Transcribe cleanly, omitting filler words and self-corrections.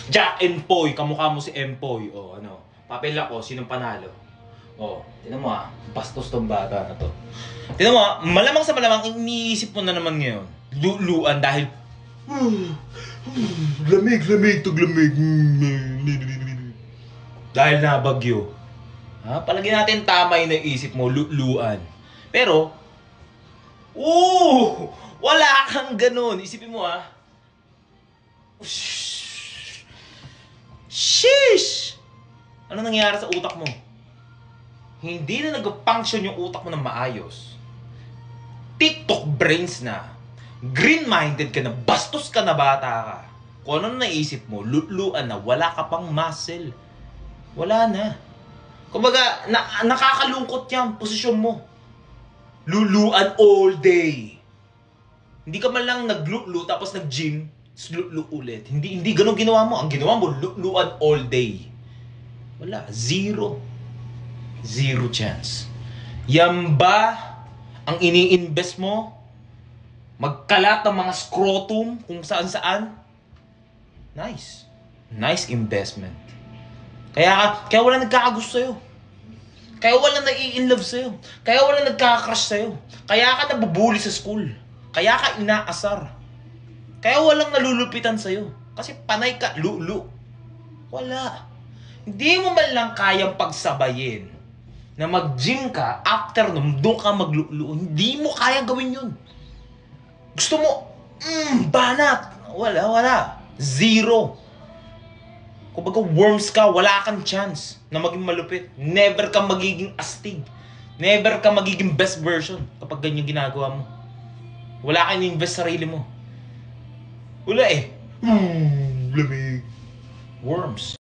Jack and Poy, kamukha mo si Empoy. O ano, papel ako, sinong panalo? O, tinan mo bastos tong bata na to. Tinan mo malamang sa malamang iniisip mo na naman ngayon. Luluan dahil lamig, lamig. Dahil nabagyo. Palagyan natin tama yung naisip mo, luluan. Pero, wala kang ganun. Isipin mo Sheesh! Ano nangyayari sa utak mo? Hindi na nag-function yung utak mo ng maayos. TikTok brains na. Green-minded ka na, bastos ka na bata ka. Kung ano naisip mo, luluan na, wala ka pang muscle. Wala na. Kumbaga, nakakalungkot yan, posisyon mo. Luluan all day. Hindi ka man lang naglulu tapos nag-gym, lulu ulit. Hindi ganun ginawa mo. Ang ginawa mo, luluan all day. Wala. Zero chance. Yan ba ang ini-invest mo? Magkalat ng mga scrotum kung saan-saan? Nice investment. Kaya wala nagkakagusto sa'yo. Kaya wala nai-inlove sa'yo. Kaya wala nagkaka-crush sa'yo. Kaya ka nabubuli sa school. Kaya ka inaasar. Kaya walang nalulupitan sa'yo. Kasi panay ka, lulu. Wala. Hindi mo man lang kayang pagsabayin na mag-gym ka, after nung doon ka maglulu. Hindi mo kayang gawin yun. Gusto mo, banat. Wala. Zero. Kumbaga worms ka, wala kang chance na maging malupit. Never ka magiging astig. Never ka magiging best version kapag ganyan ginagawa mo. Wala kang invest sa sarili mo. Wala lamig. Worms.